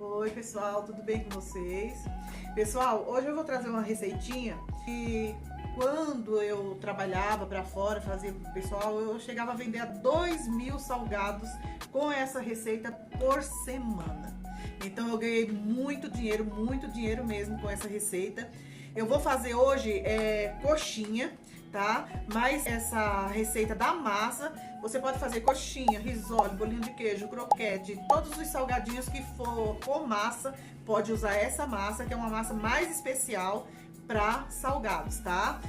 Oi pessoal, tudo bem com vocês? Pessoal, hoje eu vou trazer uma receitinha que quando eu trabalhava para fora, fazia pro pessoal, eu chegava a vender a 2.000 salgados com essa receita por semana. Então eu ganhei muito dinheiro mesmo com essa receita. Eu vou fazer hoje coxinha, tá? Mas essa receita da massa, você pode fazer coxinha, risole, bolinho de queijo, croquete, todos os salgadinhos que for com massa, pode usar essa massa, que é uma massa mais especial para salgados, tá?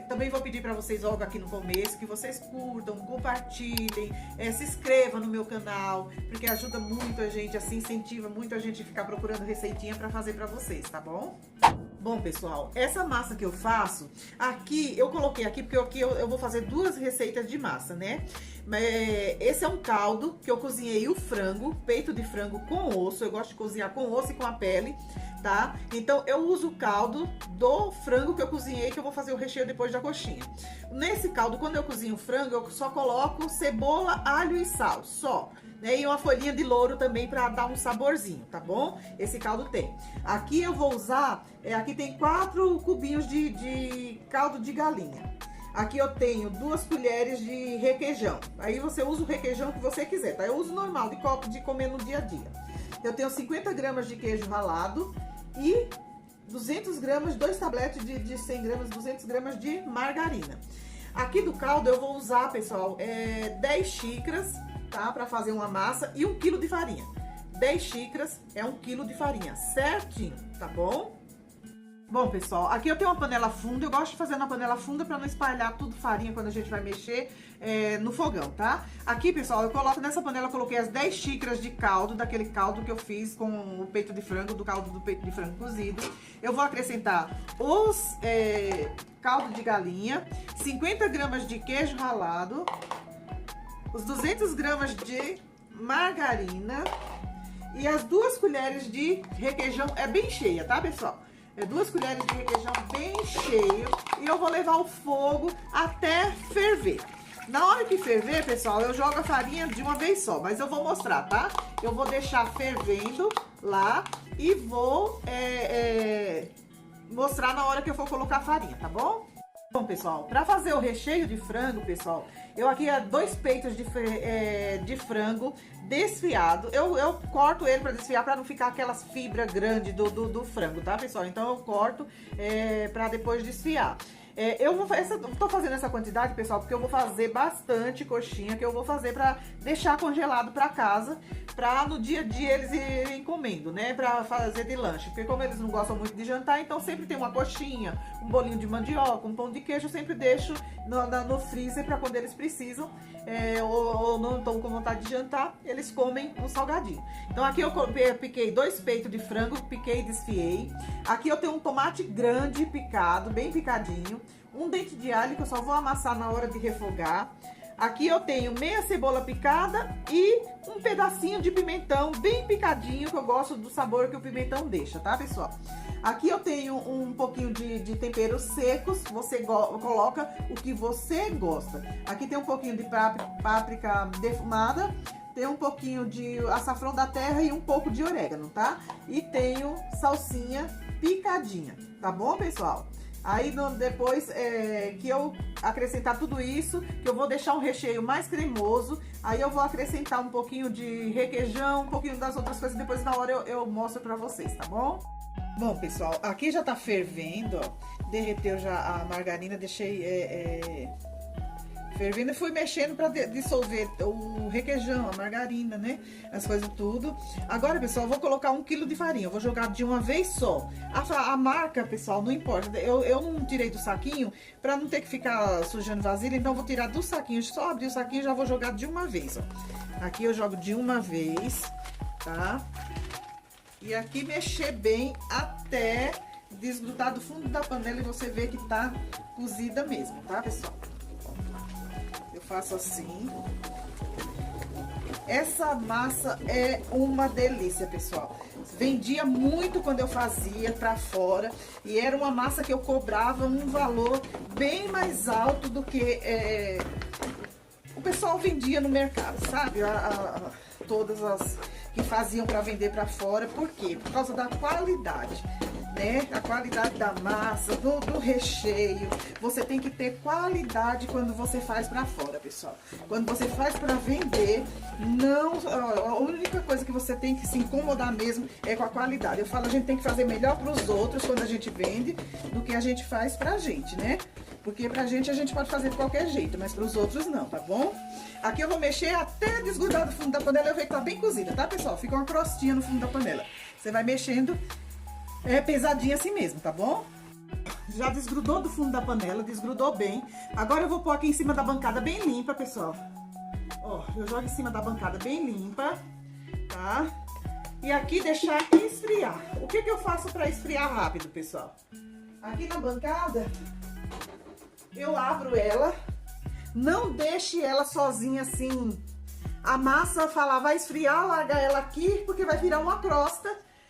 Também vou pedir para vocês logo aqui no começo que vocês curtam, compartilhem, se inscrevam no meu canal, porque ajuda muito a gente, assim, incentiva muito a gente a ficar procurando receitinha para fazer para vocês, tá bom? Bom, pessoal, essa massa que eu faço, aqui, eu coloquei aqui porque aqui eu vou fazer duas receitas de massa, né? Esse é um caldo que eu cozinhei o frango, peito de frango com osso, eu gosto de cozinhar com osso e com a pele, tá? Então, eu uso o caldo do frango que eu cozinhei, que eu vou fazer o recheio depois da coxinha. Nesse caldo, quando eu cozinho o frango, eu só coloco cebola, alho e sal, só. Né? E uma folhinha de louro também para dar um saborzinho, tá bom? Esse caldo tem. Aqui eu vou usar, aqui tem 4 cubinhos de caldo de galinha. Aqui eu tenho 2 colheres de requeijão. Aí você usa o requeijão que você quiser, tá? Eu uso normal, de comer no dia a dia. Eu tenho 50 gramas de queijo ralado e 200 gramas, 2 tabletes de 100 gramas, 200 gramas de margarina. Aqui do caldo eu vou usar, pessoal, 10 xícaras, tá? Pra fazer uma massa e 1 quilo de farinha. 10 xícaras é 1 quilo de farinha, certinho, tá bom? Bom, pessoal, aqui eu tenho uma panela funda, eu gosto de fazer na panela funda para não espalhar tudo farinha quando a gente vai mexer no fogão, tá? Aqui, pessoal, eu coloco nessa panela, eu coloquei as 10 xícaras de caldo, daquele caldo que eu fiz com o peito de frango, do caldo do peito de frango cozido. Eu vou acrescentar os caldo de galinha, 50 gramas de queijo ralado, os 200 gramas de margarina e as 2 colheres de requeijão, bem cheia, tá, pessoal? 2 colheres de requeijão bem cheio e eu vou levar ao fogo até ferver. Na hora que ferver, pessoal, eu jogo a farinha de uma vez só, mas eu vou mostrar, tá? Eu vou deixar fervendo lá e vou mostrar na hora que eu for colocar a farinha, tá bom? Bom, pessoal, para fazer o recheio de frango, pessoal, eu aqui 2 peitos de frango desfiado. Eu corto ele para desfiar, para não ficar aquelas fibras grandes do frango, tá, pessoal? Então eu corto para depois desfiar. Eu tô fazendo essa quantidade, pessoal, porque eu vou fazer bastante coxinha, que eu vou fazer para deixar congelado para casa, para no dia a dia eles irem comendo, né, para fazer de lanche. Porque como eles não gostam muito de jantar, então sempre tem uma coxinha, um bolinho de mandioca, um pão de queijo, eu sempre deixo no freezer para quando eles precisam, ou não estão com vontade de jantar, eles comem um salgadinho. Então aqui eu piquei 2 peitos de frango, piquei e desfiei. Aqui eu tenho um tomate grande picado, bem picadinho, um dente de alho que eu só vou amassar na hora de refogar. Aqui eu tenho meia cebola picada e um pedacinho de pimentão bem picadinho, que eu gosto do sabor que o pimentão deixa, tá, pessoal? Aqui eu tenho um pouquinho de temperos secos, você coloca o que você gosta. Aqui tem um pouquinho de páprica defumada, tem um pouquinho de açafrão da terra e um pouco de orégano, tá? E tenho salsinha picadinha, tá bom, pessoal? Aí depois que eu acrescentar tudo isso, que eu vou deixar um recheio mais cremoso, aí eu vou acrescentar um pouquinho de requeijão, um pouquinho das outras coisas, depois na hora eu mostro pra vocês, tá bom? Bom, pessoal, aqui já tá fervendo, ó, derreteu já a margarina, deixei fervendo e fui mexendo para dissolver o requeijão, a margarina, né? As coisas tudo. Agora, pessoal, eu vou colocar 1 quilo de farinha. Eu vou jogar de uma vez só. A marca, pessoal, não importa. Eu não tirei do saquinho para não ter que ficar sujando vasilha. Então, eu vou tirar do saquinho. Só abrir o saquinho e já vou jogar de uma vez, ó. Aqui eu jogo de uma vez, tá? E aqui mexer bem até desgrudar do fundo da panela e você ver que tá cozida mesmo, tá, pessoal? Faço assim. Essa massa é uma delícia, pessoal. Vendia muito quando eu fazia pra fora e era uma massa que eu cobrava um valor bem mais alto do que o pessoal vendia no mercado, sabe? Todas as que faziam para vender para fora. Por quê? Por causa da qualidade, né? A qualidade da massa, do recheio. Você tem que ter qualidade quando você faz para fora, pessoal. Quando você faz para vender, não, a única coisa que você tem que se incomodar mesmo é com a qualidade. Eu falo, a gente tem que fazer melhor para os outros quando a gente vende do que a gente faz pra gente, né? Porque pra gente a gente pode fazer de qualquer jeito, mas pros outros não, tá bom? Aqui eu vou mexer até desgrudar do fundo da panela. Eu vejo que tá bem cozida, tá, pessoal? Fica uma crostinha no fundo da panela. Você vai mexendo, pesadinho assim mesmo, tá bom? Já desgrudou do fundo da panela, desgrudou bem. Agora eu vou pôr aqui em cima da bancada bem limpa, pessoal. Ó, eu jogo em cima da bancada bem limpa, tá? E aqui deixar esfriar. O que eu faço pra esfriar rápido, pessoal? Aqui na bancada, eu abro ela. Não deixe ela sozinha assim. A massa, falar, vai esfriar, larga ela aqui, porque vai virar uma crosta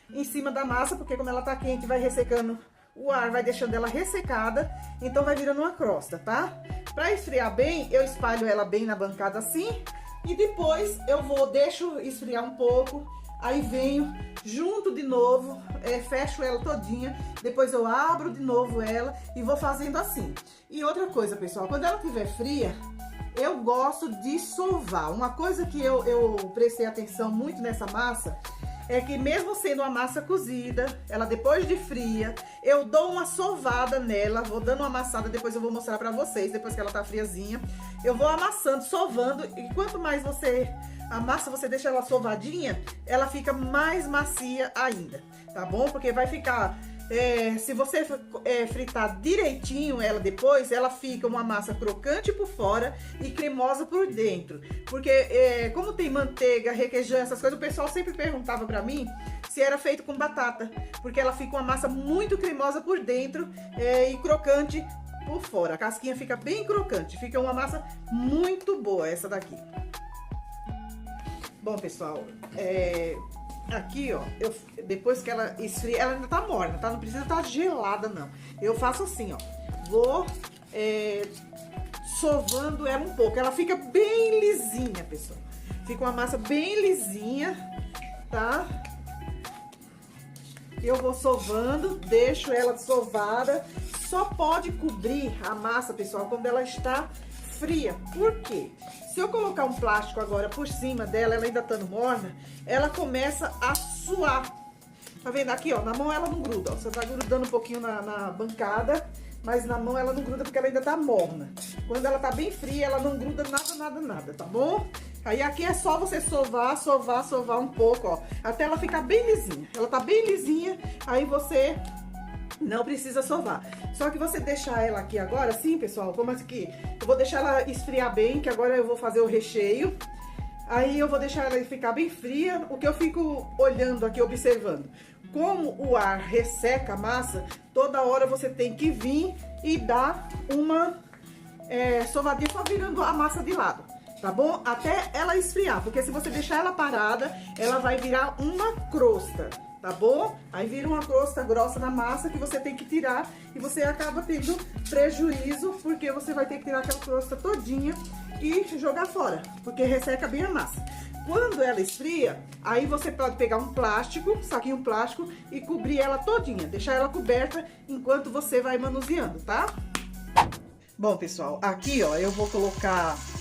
em cima da massa, porque como ela tá quente, vai ressecando o ar, vai deixando ela ressecada, então vai virando uma crosta, tá? Pra esfriar bem, eu espalho ela bem na bancada assim, e depois eu deixo esfriar um pouco, aí venho, junto de novo, fecho ela todinha, depois eu abro de novo ela e vou fazendo assim. E outra coisa, pessoal, quando ela estiver fria, eu gosto de sovar. Uma coisa que eu prestei atenção muito nessa massa é que mesmo sendo uma massa cozida, ela depois de fria, eu dou uma sovada nela, vou dando uma amassada, depois eu vou mostrar pra vocês, depois que ela tá friazinha. Eu vou amassando, sovando, e quanto mais você amassa, você deixa ela sovadinha, ela fica mais macia ainda, tá bom? Porque vai ficar... se você fritar direitinho ela depois, ela fica uma massa crocante por fora e cremosa por dentro. Porque como tem manteiga, requeijão, essas coisas, o pessoal sempre perguntava pra mim se era feito com batata. Porque ela fica uma massa muito cremosa por dentro e crocante por fora. A casquinha fica bem crocante, fica uma massa muito boa essa daqui. Bom, pessoal, aqui, ó, depois que ela esfria, ela ainda tá morna, tá? Não precisa estar gelada, não. Eu faço assim, ó, vou sovando ela um pouco. Ela fica bem lisinha, pessoal. Fica uma massa bem lisinha, tá? Eu vou sovando, deixo ela sovada. Só pode cobrir a massa, pessoal, quando ela está fria. Por quê? Se eu colocar um plástico agora por cima dela, ela ainda estando morna, ela começa a suar. Tá vendo aqui, ó? Na mão ela não gruda, ó. Você tá grudando um pouquinho na bancada, mas na mão ela não gruda porque ela ainda tá morna. Quando ela tá bem fria, ela não gruda nada, nada, nada, tá bom? Aí aqui é só você sovar, sovar, sovar um pouco, ó, até ela ficar bem lisinha. Ela tá bem lisinha, aí você não precisa sovar. Só que você deixar ela aqui agora, assim, pessoal, como aqui, eu vou deixar ela esfriar bem, que agora eu vou fazer o recheio. Aí eu vou deixar ela ficar bem fria. O que eu fico olhando aqui, observando, como o ar resseca a massa, toda hora você tem que vir e dar uma sovadinha, só virando a massa de lado, tá bom? Até ela esfriar, porque se você deixar ela parada, ela vai virar uma crosta, tá bom? Aí vira uma crosta grossa na massa que você tem que tirar e você acaba tendo prejuízo, porque você vai ter que tirar aquela crosta todinha e jogar fora, porque resseca bem a massa. Quando ela esfria, aí você pode pegar um plástico, saquinho plástico, e cobrir ela todinha, deixar ela coberta enquanto você vai manuseando, tá? Bom, pessoal, aqui, ó, eu vou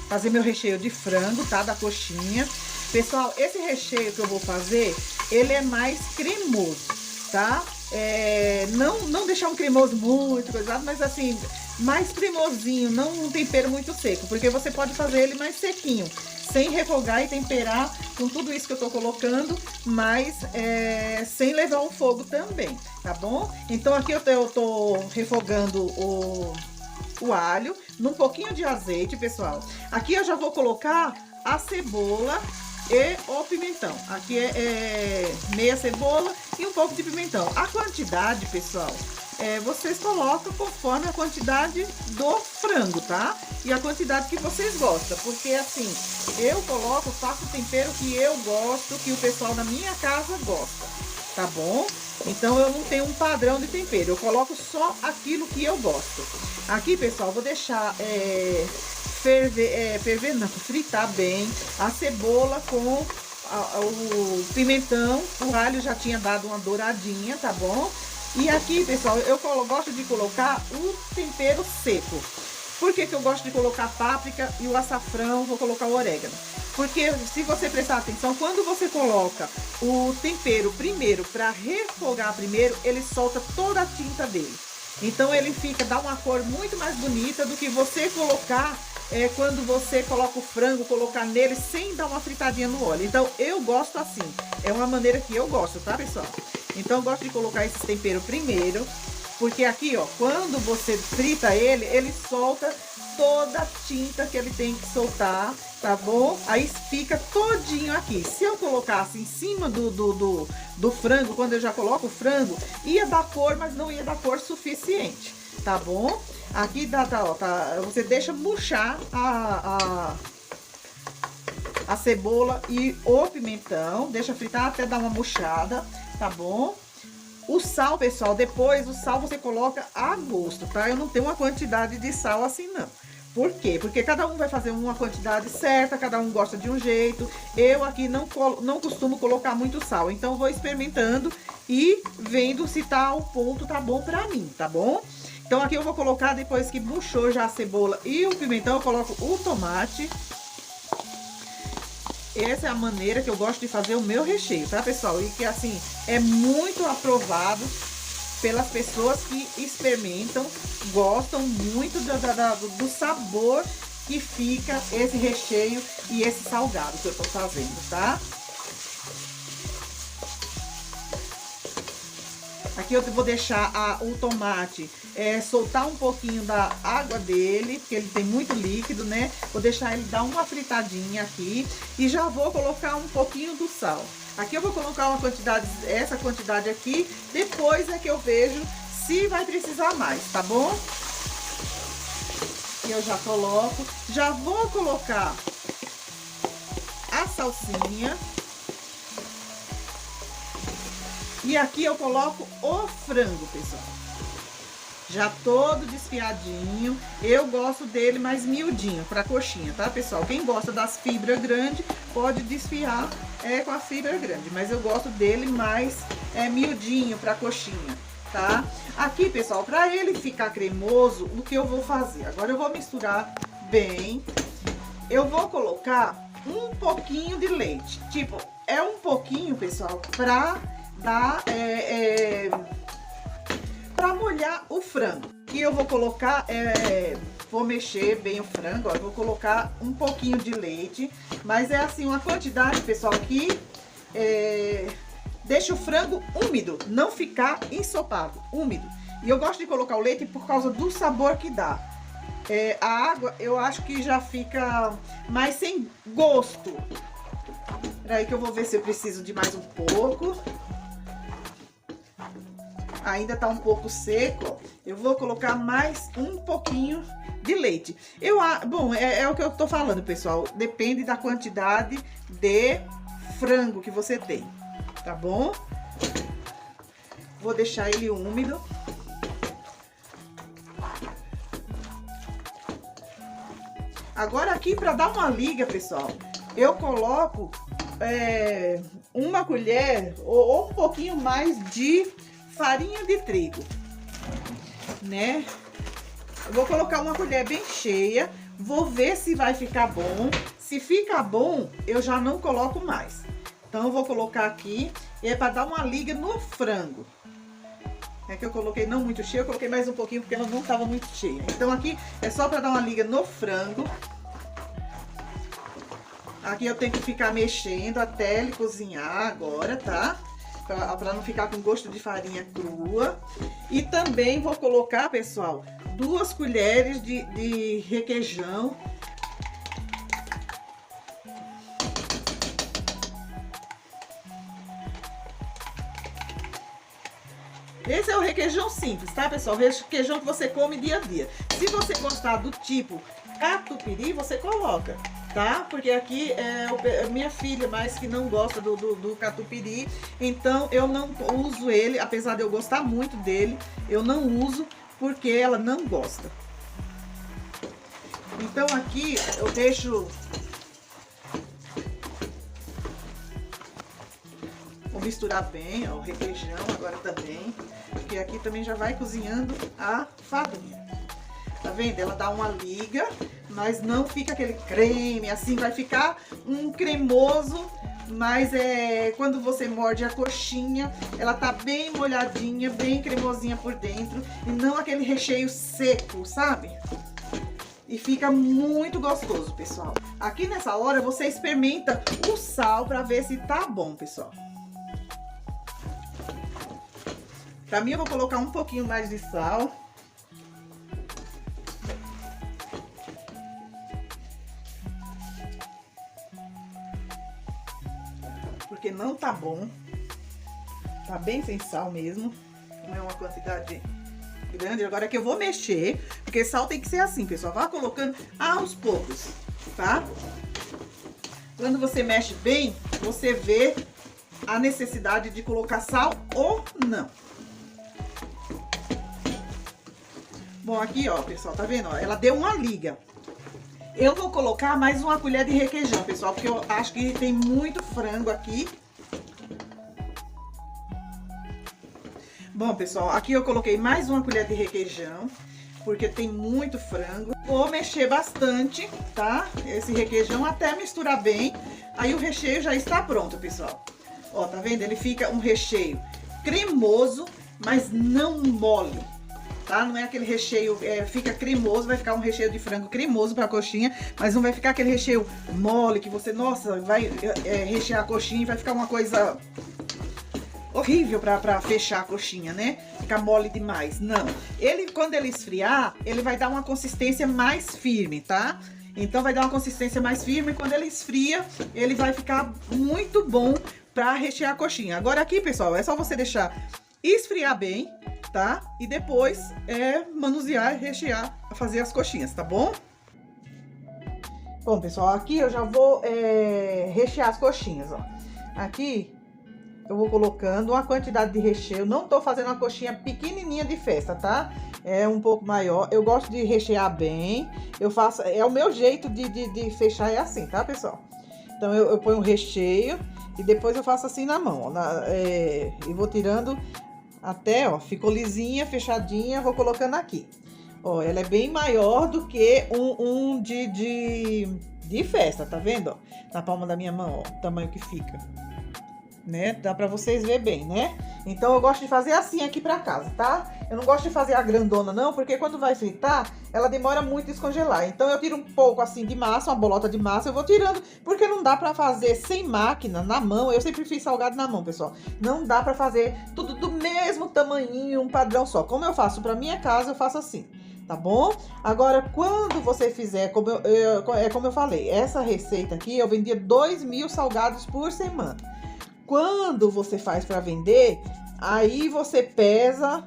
fazer meu recheio de frango, tá? Da coxinha. Pessoal, esse recheio que eu vou fazer, ele é mais cremoso, tá? Não deixar um cremoso muito coisado, mas assim, mais cremosinho, não um tempero muito seco, porque você pode fazer ele mais sequinho, sem refogar e temperar com tudo isso que eu tô colocando, mas sem levar o fogo também, tá bom? Então aqui eu tô refogando o alho num pouquinho de azeite, pessoal. Aqui eu já vou colocar a cebola e o pimentão. Aqui é meia cebola e um pouco de pimentão. A quantidade, pessoal, vocês colocam conforme a quantidade do frango, tá? E a quantidade que vocês gostam, porque assim, eu faço o tempero que eu gosto, que o pessoal da minha casa gosta, tá bom? Então eu não tenho um padrão de tempero, eu coloco só aquilo que eu gosto. Aqui, pessoal, vou deixar fritar bem a cebola com o pimentão, o alho já tinha dado uma douradinha, tá bom? E aqui, pessoal, eu gosto de colocar o tempero seco. Por que que eu gosto de colocar páprica e o açafrão, vou colocar o orégano? Porque se você prestar atenção, quando você coloca o tempero primeiro, para refogar primeiro, ele solta toda a tinta dele. Então ele dá uma cor muito mais bonita do que você colocar quando você coloca o frango, colocar nele sem dar uma fritadinha no óleo. Então eu gosto assim, é uma maneira que eu gosto, tá, pessoal? Então eu gosto de colocar esse tempero primeiro, porque aqui, ó, quando você frita ele, ele solta toda a tinta que ele tem que soltar, tá bom? Aí fica todinho aqui. Se eu colocasse em cima do frango, quando eu já coloco o frango, ia dar cor, mas não ia dar cor suficiente, tá bom? Aqui você deixa murchar a cebola e o pimentão, deixa fritar até dar uma murchada, tá bom? O sal, pessoal, depois o sal você coloca a gosto, tá? Eu não tenho uma quantidade de sal assim, não. Por quê? Porque cada um vai fazer uma quantidade certa, cada um gosta de um jeito. Eu aqui não costumo colocar muito sal, então vou experimentando e vendo se o ponto tá bom pra mim, tá bom? Então aqui eu vou colocar, depois que murchou já a cebola e o pimentão, eu coloco o tomate. Essa é a maneira que eu gosto de fazer o meu recheio, tá, pessoal? E que, assim, é muito aprovado pelas pessoas que experimentam, gostam muito do sabor que fica esse recheio e esse salgado que eu tô fazendo, tá? Aqui eu vou deixar o tomate soltar um pouquinho da água dele, porque ele tem muito líquido, né? Vou deixar ele dar uma fritadinha aqui e já vou colocar um pouquinho do sal. Aqui eu vou colocar uma quantidade, essa quantidade aqui, depois é que eu vejo se vai precisar mais, tá bom? E eu já coloco, já vou colocar a salsinha. E aqui eu coloco o frango, pessoal. Já todo desfiadinho. Eu gosto dele mais miudinho, pra coxinha, tá, pessoal? Quem gosta das fibras grandes, pode desfiar com a fibra grande. Mas eu gosto dele mais miudinho, pra coxinha, tá? Aqui, pessoal, pra ele ficar cremoso, o que eu vou fazer? Agora eu vou misturar bem. Eu vou colocar um pouquinho de leite. Tipo, um pouquinho, pessoal, pra dar... para molhar o frango. E eu vou colocar, vou mexer bem o frango, ó, vou colocar um pouquinho de leite, mas é assim, uma quantidade, pessoal, que deixa o frango úmido, não ficar ensopado, úmido. E eu gosto de colocar o leite por causa do sabor que dá. A água, eu acho que já fica mais sem gosto. Peraí que eu vou ver se eu preciso de mais um pouco. Ainda tá um pouco seco, ó. Eu vou colocar mais um pouquinho de leite. Bom, é o que eu tô falando, pessoal. Depende da quantidade de frango que você tem, tá bom? Vou deixar ele úmido. Agora aqui, pra dar uma liga, pessoal, eu coloco uma colher ou um pouquinho mais de farinha de trigo, né? Eu vou colocar uma colher bem cheia, vou ver se vai ficar bom. Se ficar bom, eu já não coloco mais. Então eu vou colocar aqui, para dar uma liga no frango. É que eu coloquei não muito cheia, eu coloquei mais um pouquinho porque ela não estava muito cheia. Então aqui é só para dar uma liga no frango. Aqui eu tenho que ficar mexendo até ele cozinhar agora, tá? Para não ficar com gosto de farinha crua. E também vou colocar, pessoal, 2 colheres de requeijão. Esse é o requeijão simples, tá, pessoal? O requeijão que você come dia a dia. Se você gostar do tipo catupiry, você coloca, tá? Porque aqui é minha filha mais que não gosta do catupiry, então eu não uso ele, apesar de eu gostar muito dele, eu não uso porque ela não gosta. Então aqui eu deixo Vou misturar bem, ó, o requeijão agora também, porque aqui também já vai cozinhando a farinha. Tá vendo? Ela dá uma liga, mas não fica aquele creme, assim, vai ficar um cremoso, mas quando você morde a coxinha, ela tá bem molhadinha, bem cremosinha por dentro, e não aquele recheio seco, sabe? E fica muito gostoso, pessoal. Aqui nessa hora você experimenta o sal pra ver se tá bom, pessoal. Pra mim eu vou colocar um pouquinho mais de sal. Porque não tá bom. Tá bem sem sal mesmo. Não é uma quantidade grande. Agora que eu vou mexer, porque sal tem que ser assim, pessoal. Vá colocando aos poucos, tá? Quando você mexe bem, você vê a necessidade de colocar sal ou não. Bom, aqui, ó, pessoal, tá vendo? Ó, ela deu uma liga. Eu vou colocar mais uma colher de requeijão, pessoal, porque eu acho que tem muito frango aqui. Bom, pessoal, aqui eu coloquei mais uma colher de requeijão, porque tem muito frango. Vou mexer bastante, tá? Esse requeijão até misturar bem. Aí o recheio já está pronto, pessoal. Ó, tá vendo? Ele fica um recheio cremoso, mas não mole. Tá? Não é aquele recheio, fica cremoso, vai ficar um recheio de frango cremoso pra coxinha, mas não vai ficar aquele recheio mole que você, nossa, vai rechear a coxinha e vai ficar uma coisa horrível pra fechar a coxinha, né? Ficar mole demais, não. Quando ele esfriar, ele vai dar uma consistência mais firme, tá? Então vai dar uma consistência mais firme e quando ele esfria, ele vai ficar muito bom pra rechear a coxinha. Agora aqui, pessoal, é só você deixar esfriar bem, tá? E depois manusear, rechear, fazer as coxinhas, tá bom? Bom, pessoal, aqui eu já vou rechear as coxinhas, ó. Aqui eu vou colocando uma quantidade de recheio. Não tô fazendo uma coxinha pequenininha de festa, tá? É um pouco maior. Eu gosto de rechear bem. Eu faço, o meu jeito de fechar é assim, tá, pessoal? Então eu ponho o recheio e depois eu faço assim na mão, ó, e vou tirando até, ó, ficou lisinha, fechadinha, vou colocando aqui. Ó, ela é bem maior do que um de festa, tá vendo? Ó, na palma da minha mão, ó, o tamanho que fica. Né? Dá pra vocês verem bem, né? Então eu gosto de fazer assim aqui pra casa, tá? Eu não gosto de fazer a grandona não, porque quando vai fritar, ela demora muito a descongelar. Então eu tiro um pouco assim de massa, uma bolota de massa, eu vou tirando, porque não dá pra fazer sem máquina, na mão. Eu sempre fiz salgado na mão, pessoal. Não dá pra fazer tudo do mesmo tamanhinho, um padrão só. Como eu faço pra minha casa, eu faço assim. Tá bom? Agora, quando você fizer, como eu falei, essa receita aqui, eu vendia 2.000 salgados por semana. Quando você faz para vender, aí você pesa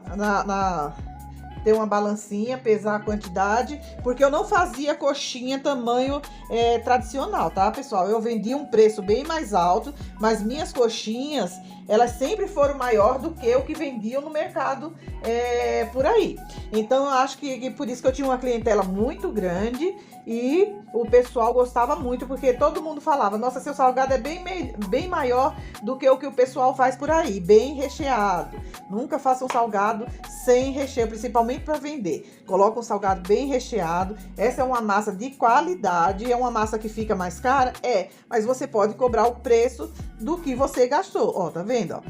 tem uma balancinha, pesar a quantidade, porque eu não fazia coxinha tamanho tradicional, tá, pessoal? Eu vendia um preço bem mais alto, mas minhas coxinhas, elas sempre foram maior do que o que vendiam no mercado por aí. Então, eu acho que por isso que eu tinha uma clientela muito grande e o pessoal gostava muito, porque todo mundo falava, nossa, seu salgado é bem maior do que o pessoal faz por aí, bem recheado. Nunca faça um salgado sem recheio, principalmente para vender. Coloca um salgado bem recheado. Essa é uma massa de qualidade, é uma massa que fica mais cara? Mas você pode cobrar o preço do que você gastou. Ó, tá vendo? Ó?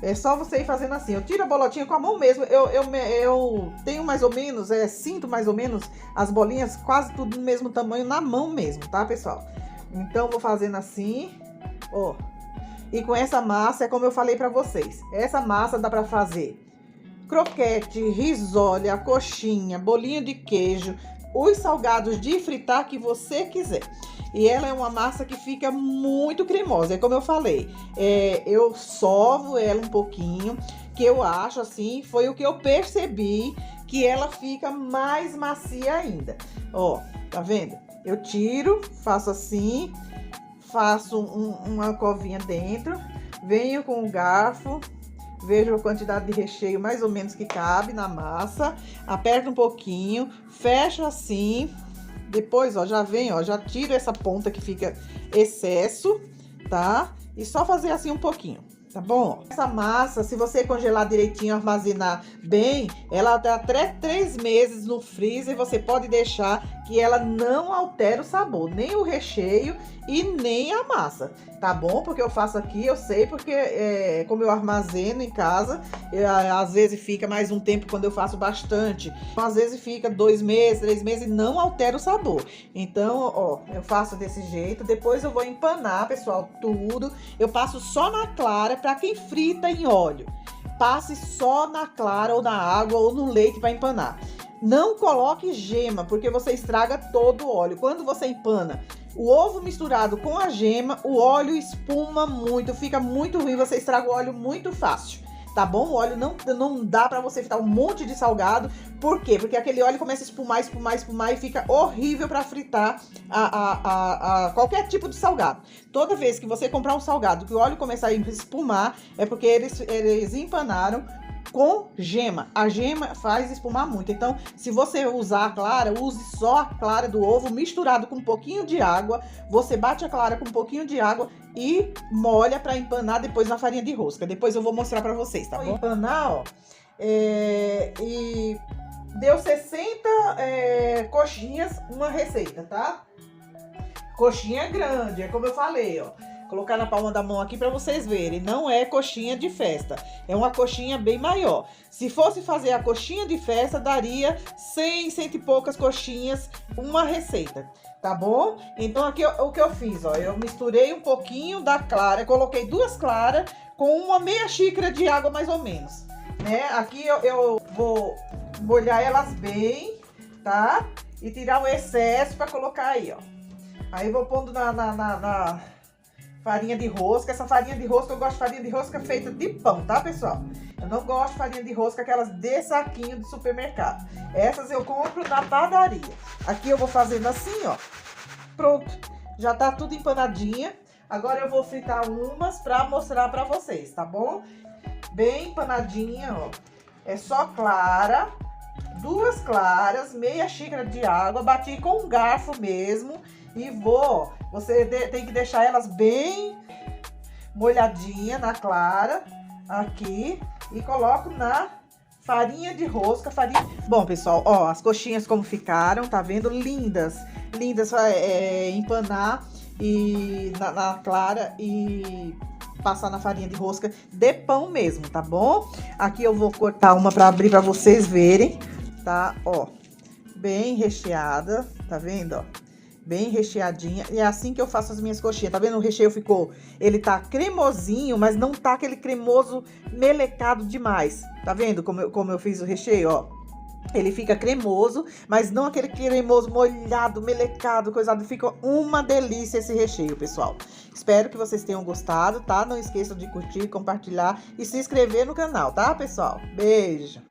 É só você ir fazendo assim. Eu tiro a bolotinha com a mão mesmo. Eu tenho mais ou menos, sinto mais ou menos as bolinhas quase tudo do mesmo tamanho na mão mesmo, tá, pessoal? Então, vou fazendo assim, ó. E com essa massa, é como eu falei pra vocês. Essa massa dá pra fazer croquete, risole, coxinha, bolinho de queijo, os salgados de fritar que você quiser. E ela é uma massa que fica muito cremosa, é como eu falei. Eu sovo ela um pouquinho, que eu acho assim, foi o que eu percebi, que ela fica mais macia ainda. Ó, tá vendo? Eu tiro, faço assim, faço uma covinha dentro, venho com o garfo, vejo a quantidade de recheio mais ou menos que cabe na massa, aperto um pouquinho, fecho assim, depois, ó, já vem, ó, já tiro essa ponta que fica excesso, tá? E só fazer assim um pouquinho, tá bom? Essa massa, se você congelar direitinho, armazenar bem, ela dá até 3 meses no freezer, você pode deixar que ela não altera o sabor, nem o recheio e nem a massa, tá bom? Porque eu faço aqui, eu sei, porque como eu armazeno em casa, às vezes fica mais um tempo quando eu faço bastante. Às vezes fica 2 meses, 3 meses e não altera o sabor. Então, ó, eu faço desse jeito. Depois eu vou empanar, pessoal, tudo. Eu passo só na clara para quem frita em óleo. Passe só na clara ou na água ou no leite para empanar. Não coloque gema, porque você estraga todo o óleo. Quando você empana o ovo misturado com a gema, o óleo espuma muito, fica muito ruim, você estraga o óleo muito fácil, tá bom? O óleo não dá pra você fritar um monte de salgado. Por quê? Porque aquele óleo começa a espumar e fica horrível pra fritar qualquer tipo de salgado. Toda vez que você comprar um salgado que o óleo começar a espumar, é porque eles empanaram com gema. A gema faz espumar muito. Então, se você usar a clara, use só a clara do ovo misturado com um pouquinho de água. Você bate a clara com um pouquinho de água e molha para empanar depois na farinha de rosca. Depois eu vou mostrar para vocês, tá bom? Empanar, ó. E deu 60 coxinhas uma receita, tá? Coxinha grande, é como eu falei, ó. Colocar na palma da mão aqui para vocês verem. Não é coxinha de festa. É uma coxinha bem maior. Se fosse fazer a coxinha de festa, daria 100 e poucas coxinhas uma receita. Tá bom? Então aqui o que eu fiz, ó. Eu misturei um pouquinho da clara. Coloquei 2 claras com uma meia xícara de água mais ou menos. Né? Aqui eu vou molhar elas bem, tá? E tirar o excesso para colocar aí, ó. Aí eu vou pondo na farinha de rosca. Essa farinha de rosca, eu gosto de farinha de rosca feita de pão, tá, pessoal? Eu não gosto de farinha de rosca aquelas de saquinho de supermercado. Essas eu compro na padaria. Aqui eu vou fazendo assim, ó. Pronto. Já tá tudo empanadinha. Agora eu vou fritar umas pra mostrar pra vocês, tá bom? Bem empanadinha, ó. É só clara. 2 claras, meia xícara de água. Bati com um garfo mesmo. E você tem que deixar elas bem molhadinha na clara, aqui, e coloco na farinha de rosca, Bom, pessoal, ó, as coxinhas como ficaram, tá vendo? Lindas, lindas, empanar e na clara e passar na farinha de rosca de pão mesmo, tá bom? Aqui eu vou cortar uma pra abrir pra vocês verem, tá? Ó, bem recheada, tá vendo, ó? Bem recheadinha. E é assim que eu faço as minhas coxinhas. Tá vendo? O recheio ele tá cremosinho, mas não tá aquele cremoso melecado demais. Tá vendo como eu fiz o recheio, ó? Ele fica cremoso, mas não aquele cremoso molhado, melecado, coisado. Fica uma delícia esse recheio, pessoal. Espero que vocês tenham gostado, tá? Não esqueçam de curtir, compartilhar e se inscrever no canal, tá, pessoal? Beijo!